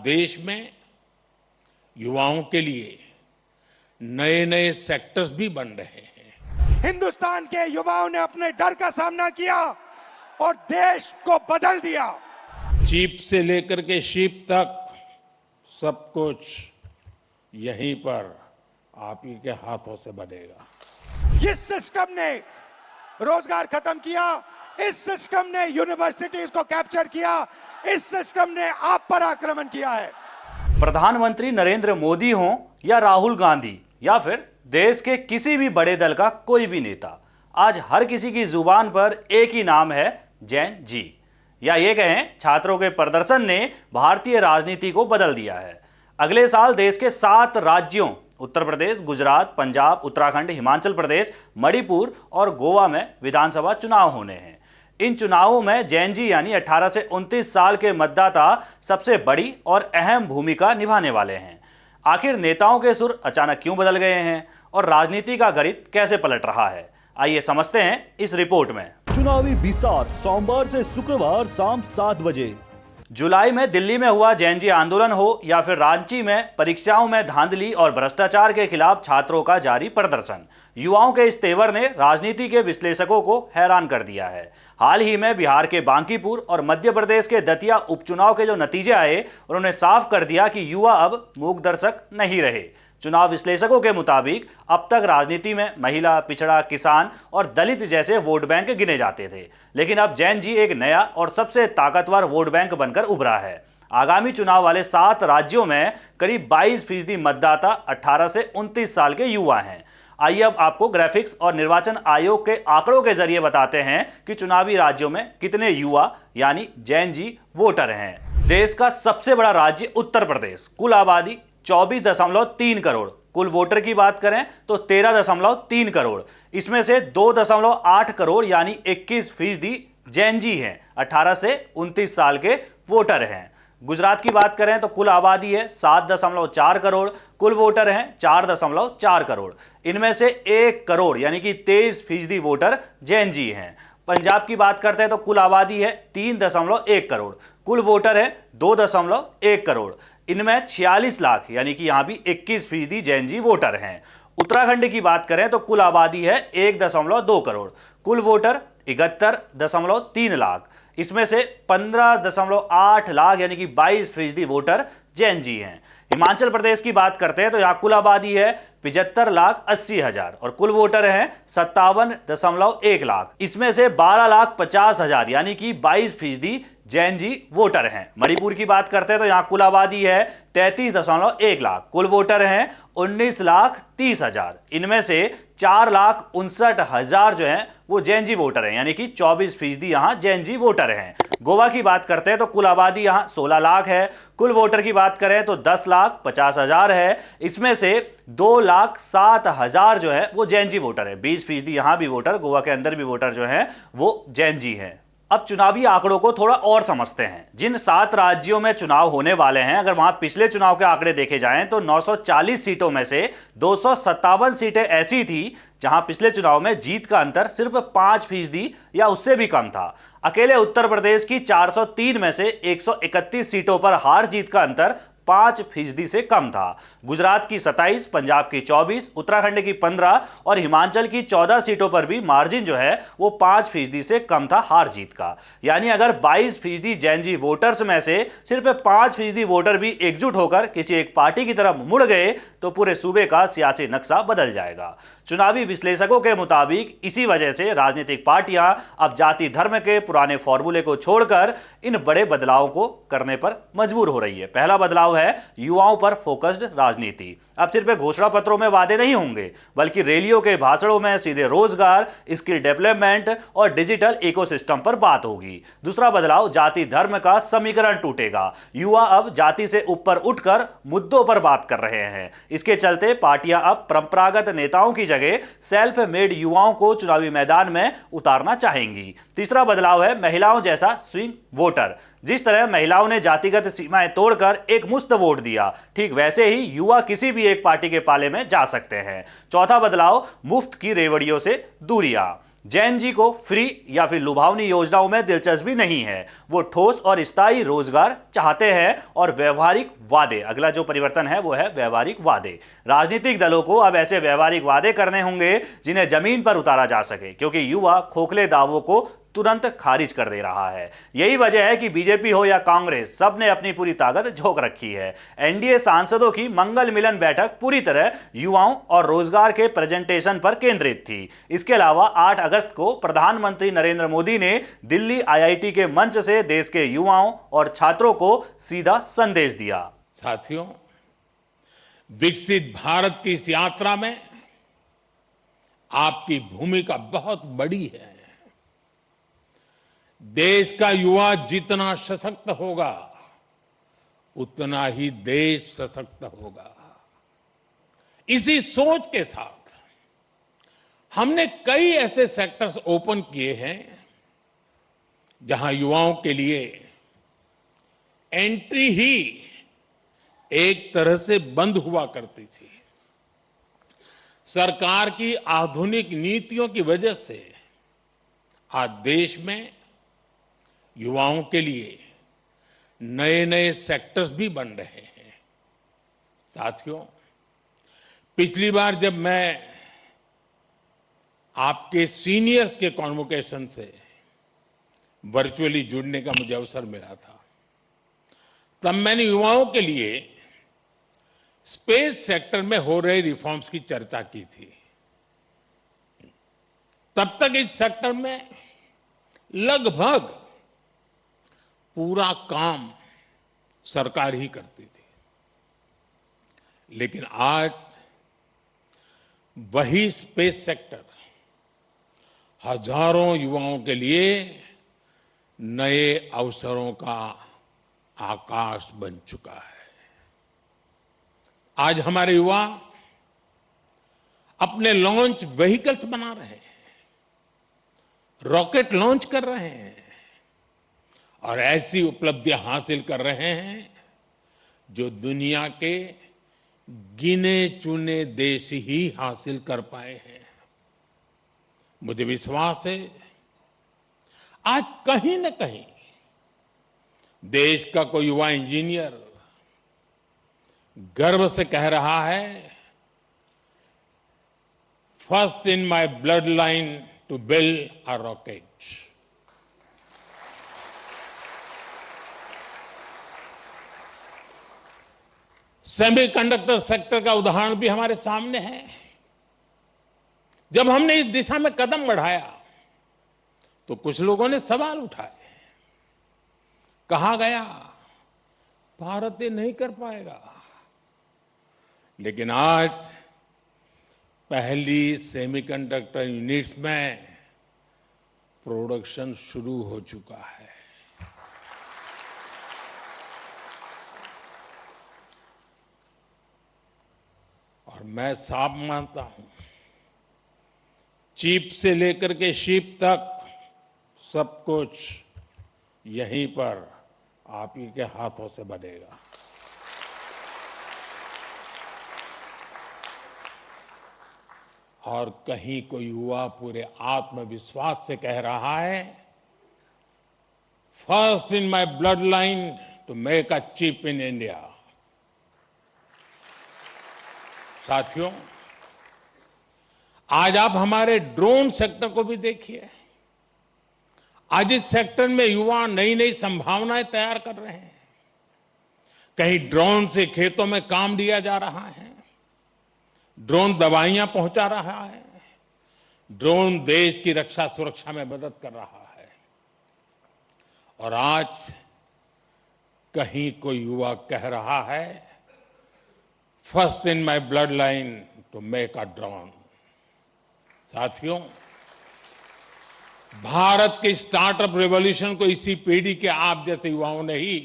देश में युवाओं के लिए नए नए सेक्टर्स भी बन रहे हैं। हिंदुस्तान के युवाओं ने अपने डर का सामना किया और देश को बदल दिया। चीप से लेकर के शिप तक सब कुछ यहीं पर आप ही के हाथों से बनेगा। इस सिस्टम ने रोजगार खत्म किया, इस सिस्टम ने यूनिवर्सिटीज को कैप्चर किया, इस सिस्टम ने आप पर आक्रमण किया है। प्रधानमंत्री नरेंद्र मोदी हों या राहुल गांधी या फिर देश के किसी भी बड़े दल का कोई भी नेता, आज हर किसी की जुबान पर एक ही नाम है, जैन जी। या ये कहें छात्रों के प्रदर्शन ने भारतीय राजनीति को बदल दिया है। अगले साल देश के 7 राज्यों उत्तर प्रदेश, गुजरात, पंजाब, उत्तराखंड, हिमाचल प्रदेश, मणिपुर और गोवा में विधानसभा चुनाव होने हैं। इन चुनावों में जैन जी यानी 18 से 29 साल के मतदाता सबसे बड़ी और अहम भूमिका निभाने वाले हैं। आखिर नेताओं के सुर अचानक क्यों बदल गए हैं और राजनीति का गणित कैसे पलट रहा है, आइए समझते हैं इस रिपोर्ट में। चुनावी बिसात सोमवार से शुक्रवार शाम 7 बजे। जुलाई में दिल्ली में हुआ जैन जी आंदोलन हो या फिर रांची में परीक्षाओं में धांधली और भ्रष्टाचार के खिलाफ छात्रों का जारी प्रदर्शन, युवाओं के इस तेवर ने राजनीति के विश्लेषकों को हैरान कर दिया है। हाल ही में बिहार के बांकीपुर और मध्य प्रदेश के दतिया उपचुनाव के जो नतीजे आए, उन्होंने साफ कर दिया कि युवा अब मूक दर्शक नहीं रहे। चुनाव विश्लेषकों के मुताबिक अब तक राजनीति में महिला, पिछड़ा, किसान और दलित जैसे वोट बैंक गिने जाते थे, लेकिन अब जैन जी एक नया और सबसे ताकतवर वोट बैंक बनकर उभरा है। आगामी चुनाव वाले 7 राज्यों में करीब 22% मतदाता 18 से 29 साल के युवा हैं। आइए अब आपको ग्राफिक्स और निर्वाचन आयोग के आंकड़ों के जरिए बताते हैं कि चुनावी राज्यों में कितने युवा यानी जैन जी वोटर हैं। देश का सबसे बड़ा राज्य उत्तर प्रदेश, कुल आबादी 24.3 करोड़। कुल वोटर की बात करें तो 13.3 करोड़। इसमें से 2.8 करोड़ यानी 21% जैन जी हैं, 18 से 29 साल के वोटर हैं। गुजरात की बात करें तो कुल आबादी है 7.4 करोड़, कुल वोटर हैं 4.4 करोड़। इनमें से 1 करोड़ यानी कि 23% वोटर जैन जी हैं। पंजाब की बात करते हैं तो कुल आबादी है 3.1 करोड़, कुल वोटर है 2.1 करोड़। इनमें 46 लाख यानी कि यहां भी 21% जैन जी वोटर हैं। उत्तराखंड की बात करें तो कुल आबादी है 1.2 करोड़, कुल वोटर 71.3 लाख। इसमें से 15.8 लाख यानी कि 22% वोटर जैन जी हैं। हिमाचल प्रदेश की बात करते हैं तो यहाँ कुल आबादी है 75,80,000 और कुल वोटर हैं 57.1 लाख। इसमें से 12,50,000 यानी कि 22% जैन जी वोटर हैं। मणिपुर की बात करते हैं तो यहाँ कुल आबादी है 33.1 लाख, कुल वोटर हैं 19,30,000। इनमें से 4,59,000 जो हैं वो जैन जी वोटर हैं, यानी कि 24% यहाँ जैन जी वोटर हैं। गोवा की बात करते हैं तो कुल आबादी यहाँ 16 लाख है, कुल वोटर की बात करें तो 10,50,000 है। इसमें से 2,07,000 जो है वो जैन जी वोटर है। 20% यहाँ भी वोटर, गोवा के अंदर भी वोटर जो हैं वो जैन जी हैं। अब चुनावी आंकड़ों को थोड़ा और समझते हैं। जिन 7 राज्यों में चुनाव होने वाले हैं, अगर वहां पिछले चुनाव के आंकड़े देखे जाएं तो 940 सीटों में से 257 सीटें ऐसी थी जहां पिछले चुनाव में जीत का अंतर सिर्फ 5% या उससे भी कम था। अकेले उत्तर प्रदेश की 403 में से 131 सीटों पर हार जीत का अंतर 5% से कम था। गुजरात की 27, पंजाब की 24, उत्तराखंड की 15 और हिमाचल की 14 सीटों पर भी मार्जिन जो है वो 5% से कम था हार जीत का। यानी अगर 22% जैन जी वोटर्स में से सिर्फ 5% वोटर भी एकजुट होकर किसी एक पार्टी की तरफ मुड़ गए तो पूरे सूबे का सियासी नक्शा बदल जाएगा। चुनावी विश्लेषकों के मुताबिक इसी वजह से राजनीतिक पार्टियां अब जाति धर्म के पुराने फॉर्मूले को छोड़कर इन बड़े बदलावों को करने पर मजबूर हो रही है। पहला बदलाव है युवाओं पर फोकस्ड राजनीति। अब सिर्फ घोषणा पत्रों में वादे नहीं होंगे, बल्कि रैलियों के भाषणों में सीधे रोजगार, स्किल डेवलपमेंट और डिजिटल इकोसिस्टम पर बात होगी। दूसरा बदलाव, जाति धर्म का समीकरण टूटेगा। युवा अब जाति से ऊपर उठकर मुद्दों पर बात कर रहे हैं। इसके चलते पार्टियां अब परंपरागत नेताओं की जगह सेल्फ मेड युवाओं को चुनावी मैदान में उतारना चाहेंगी। तीसरा बदलाव है महिलाओं जैसा स्विंग वोटर। जिस तरह महिलाओं ने जातिगत सीमाएं तोड़कर एक मुश्त वोट दिया, ठीक वैसे ही युवा किसी भी एक पार्टी के पाले में जा सकते हैं। चौथा बदलाव, मुफ्त की रेवड़ियों से दूरियां। जैन जी को फ्री या फिर लुभावनी योजनाओं में दिलचस्पी नहीं है। वो ठोस और स्थायी रोजगार चाहते हैं और व्यवहारिक वादे। अगला जो परिवर्तन है वो है व्यवहारिक वादे। राजनीतिक दलों को अब ऐसे व्यवहारिक वादे करने होंगे जिन्हें जमीन पर उतारा जा सके, क्योंकि युवा खोखले दावों को तुरंत खारिज कर दे रहा है। यही वजह है कि बीजेपी हो या कांग्रेस, सब ने अपनी पूरी ताकत झोंक रखी है। एनडीए सांसदों की मंगल मिलन बैठक पूरी तरह युवाओं और रोजगार के प्रेजेंटेशन पर केंद्रित थी। इसके अलावा 8 अगस्त को प्रधानमंत्री नरेंद्र मोदी ने दिल्ली आईआईटी के मंच से देश के युवाओं और छात्रों को सीधा संदेश दिया। साथियों, विकसित भारत की इस यात्रा में आपकी भूमिका बहुत बड़ी है। देश का युवा जितना सशक्त होगा, उतना ही देश सशक्त होगा। इसी सोच के साथ हमने कई ऐसे सेक्टर्स ओपन किए हैं जहां युवाओं के लिए एंट्री ही एक तरह से बंद हुआ करती थी। सरकार की आधुनिक नीतियों की वजह से आज देश में युवाओं के लिए नए नए सेक्टर्स भी बन रहे हैं। साथियों, पिछली बार जब मैं आपके सीनियर्स के कॉन्वोकेशन से वर्चुअली जुड़ने का मुझे अवसर मिला था, तब मैंने युवाओं के लिए स्पेस सेक्टर में हो रहे रिफॉर्म्स की चर्चा की थी। तब तक इस सेक्टर में लगभग पूरा काम सरकार ही करती थी, लेकिन आज वही स्पेस सेक्टर हजारों युवाओं के लिए नए अवसरों का आकाश बन चुका है। आज हमारे युवा अपने लॉन्च व्हीकल्स बना रहे हैं, रॉकेट लॉन्च कर रहे हैं और ऐसी उपलब्धियां हासिल कर रहे हैं जो दुनिया के गिने चुने देश ही हासिल कर पाए हैं। मुझे विश्वास है आज कहीं न कहीं देश का कोई युवा इंजीनियर गर्व से कह रहा है, first in my blood line to build a rocket. Semiconductor sector का उदाहरण भी हमारे सामने है। जब हमने इस दिशा में कदम बढ़ाया तो कुछ लोगों ने सवाल उठाए, कहा गया भारत ये नहीं कर पाएगा, लेकिन आज पहली सेमीकंडक्टर यूनिट्स में प्रोडक्शन शुरू हो चुका है। और मैं साफ मानता हूं, चिप से लेकर के शिप तक सब कुछ यहीं पर आप ही के हाथों से बनेगा। और कहीं कोई युवा पूरे आत्मविश्वास से कह रहा है, first in my blood line to make a chip in India. साथियों, आज आप हमारे ड्रोन सेक्टर को भी देखिए। आज इस सेक्टर में युवा नई नई संभावनाएं तैयार कर रहे हैं। कहीं ड्रोन से खेतों में काम दिया जा रहा है, ड्रोन दवाइयां पहुंचा रहा है, ड्रोन देश की रक्षा सुरक्षा में मदद कर रहा है। और आज कहीं कोई युवा कह रहा है, first in my blood line to make a drone. साथियों, भारत के स्टार्टअप रेवोल्यूशन को इसी पीढ़ी के आप जैसे युवाओं ने ही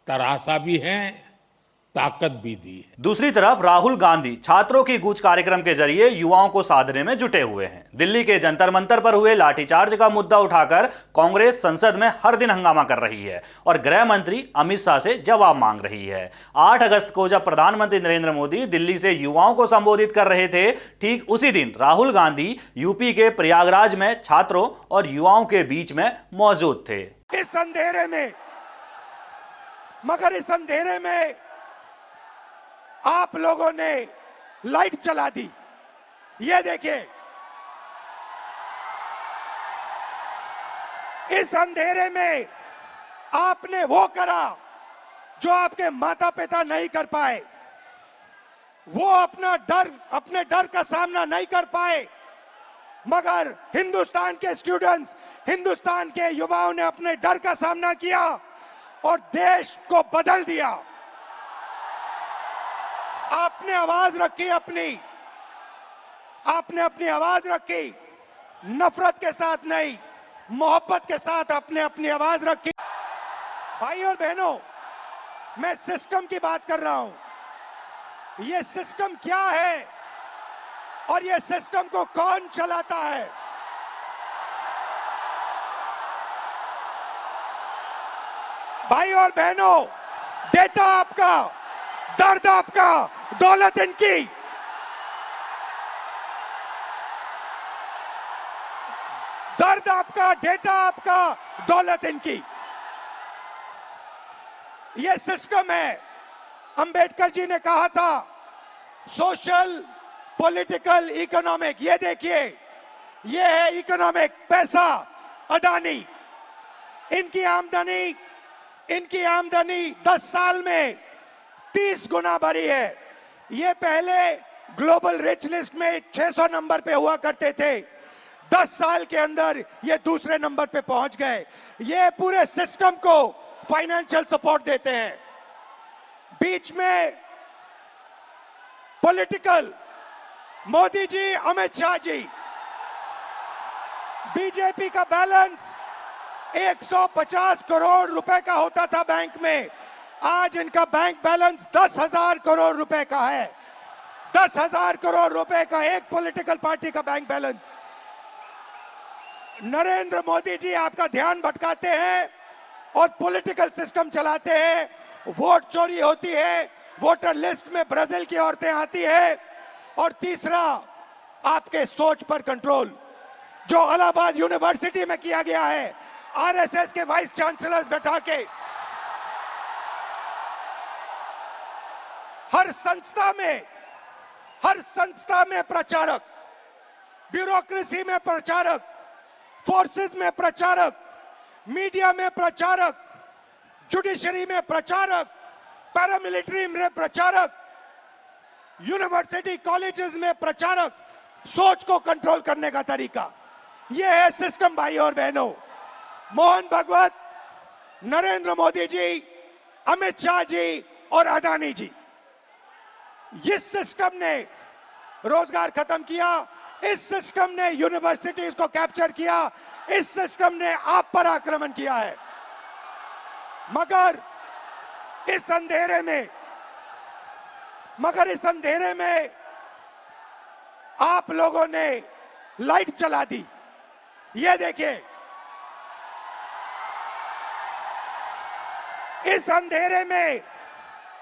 तराशा भी है ताकत भी दी है। दूसरी तरफ राहुल गांधी छात्रों की गूंज कार्यक्रम के जरिए युवाओं को साधने में जुटे हुए हैं। दिल्ली के जंतर मंतर पर हुए लाठीचार्ज का मुद्दा उठाकर कांग्रेस संसद में हर दिन हंगामा कर रही है और गृह मंत्री अमित शाह से जवाब मांग रही है। 8 अगस्त को जब प्रधानमंत्री नरेंद्र मोदी दिल्ली से युवाओं को संबोधित कर रहे थे, ठीक उसी दिन राहुल गांधी यूपी के प्रयागराज में छात्रों और युवाओं के बीच में मौजूद थे। इस अंधेरे में, मगर इस अंधेरे में आप लोगों ने लाइट जला दी। ये देखिए, इस अंधेरे में आपने वो करा जो आपके माता पिता नहीं कर पाए। वो अपने डर का सामना नहीं कर पाए, मगर हिंदुस्तान के स्टूडेंट्स, हिंदुस्तान के युवाओं ने अपने डर का सामना किया और देश को बदल दिया। आपने आवाज रखी आपने अपनी आवाज रखी, नफरत के साथ नहीं, मोहब्बत के साथ आपने अपनी आवाज रखी। भाई और बहनों, मैं सिस्टम की बात कर रहा हूं। ये सिस्टम क्या है और ये सिस्टम को कौन चलाता है? भाई और बहनों, डेटा आपका, दर्द आपका, दौलत इनकी। दर्द आपका, डेटा आपका, दौलत इनकी। ये सिस्टम है। अंबेडकर जी ने कहा था सोशल, पॉलिटिकल, इकोनॉमिक। ये देखिए, ये है इकोनॉमिक, पैसा, अदानी। इनकी आमदनी 10 साल में 30 गुना बढ़ी है। ये पहले ग्लोबल रिच लिस्ट में 600 नंबर पे हुआ करते थे, 10 साल के अंदर ये दूसरे नंबर पे पहुंच गए। ये पूरे सिस्टम को फाइनेंशियल सपोर्ट देते हैं। बीच में पॉलिटिकल, मोदी जी, अमित शाह जी। बीजेपी का बैलेंस 150 करोड़ रुपए का होता था बैंक में, आज इनका बैंक बैलेंस 10,000 करोड़ रुपए का है। 10,000 करोड़ रुपए का एक पॉलिटिकल पार्टी का बैंक बैलेंस। नरेंद्र मोदी जी आपका ध्यान भटकाते हैं और पॉलिटिकल सिस्टम चलाते हैं। वोट चोरी होती है, वोटर लिस्ट में ब्राजील की औरतें आती है। और तीसरा, आपके सोच पर कंट्रोल, जो इलाहाबाद यूनिवर्सिटी में किया गया है, आरएसएस के वाइस चांसलर्स बैठा के हर संस्था में प्रचारक, ब्यूरोक्रेसी में प्रचारक, फोर्सेस में प्रचारक, मीडिया में प्रचारक, जुडिशरी में प्रचारक, पैरामिलिट्री में प्रचारक, यूनिवर्सिटी कॉलेजेस में प्रचारक। सोच को कंट्रोल करने का तरीका यह है सिस्टम। भाई और बहनों, मोहन भागवत, नरेंद्र मोदी जी, अमित शाह जी और अदानी जी, इस सिस्टम ने रोजगार खत्म किया। इस सिस्टम ने यूनिवर्सिटीज को कैप्चर किया। इस सिस्टम ने आप पर आक्रमण किया है। मगर इस अंधेरे में आप लोगों ने लाइट जला दी। ये देखिए, इस अंधेरे में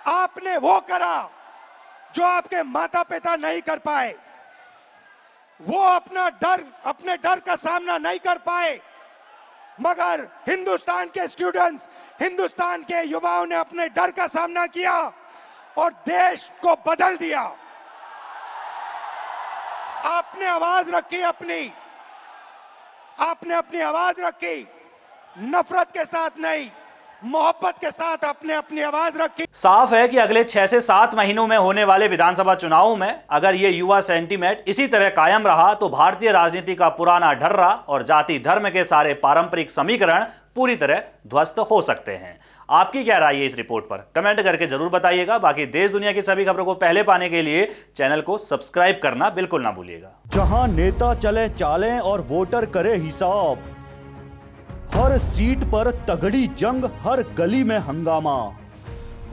आपने वो करा जो आपके माता पिता नहीं कर पाए। वो अपने डर का सामना नहीं कर पाए, मगर हिंदुस्तान के स्टूडेंट्स, हिंदुस्तान के युवाओं ने अपने डर का सामना किया और देश को बदल दिया। आपने आवाज रखी आपने अपनी आवाज रखी, नफरत के साथ नहीं, मोहब्बत के साथ आपने अपनी आवाज रखी। साफ है कि अगले 6 से 7 महीनों में होने वाले विधानसभा चुनावों में अगर ये युवा सेंटीमेंट इसी तरह कायम रहा तो भारतीय राजनीति का पुराना ढर्रा और जाति धर्म के सारे पारंपरिक समीकरण पूरी तरह ध्वस्त हो सकते हैं। आपकी क्या राय है इस रिपोर्ट पर? कमेंट करके जरूर बताइएगा। बाकी देश दुनिया की सभी खबरों को पहले पाने के लिए चैनल को सब्सक्राइब करना बिल्कुल ना भूलिएगा। जहां नेता चले चालें और वोटर करे हिसाब, हर सीट पर तगड़ी जंग, हर गली में हंगामा।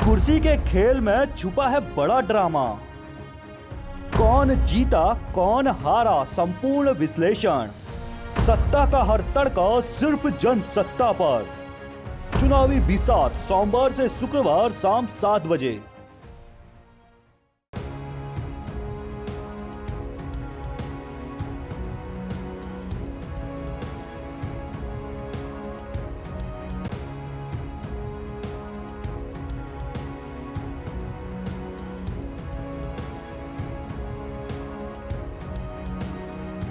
कुर्सी के खेल में छुपा है बड़ा ड्रामा। कौन जीता कौन हारा, संपूर्ण विश्लेषण। सत्ता का हर तड़का सिर्फ जनसत्ता पर। चुनावी बिसात सोमवार से शुक्रवार शाम 7 बजे।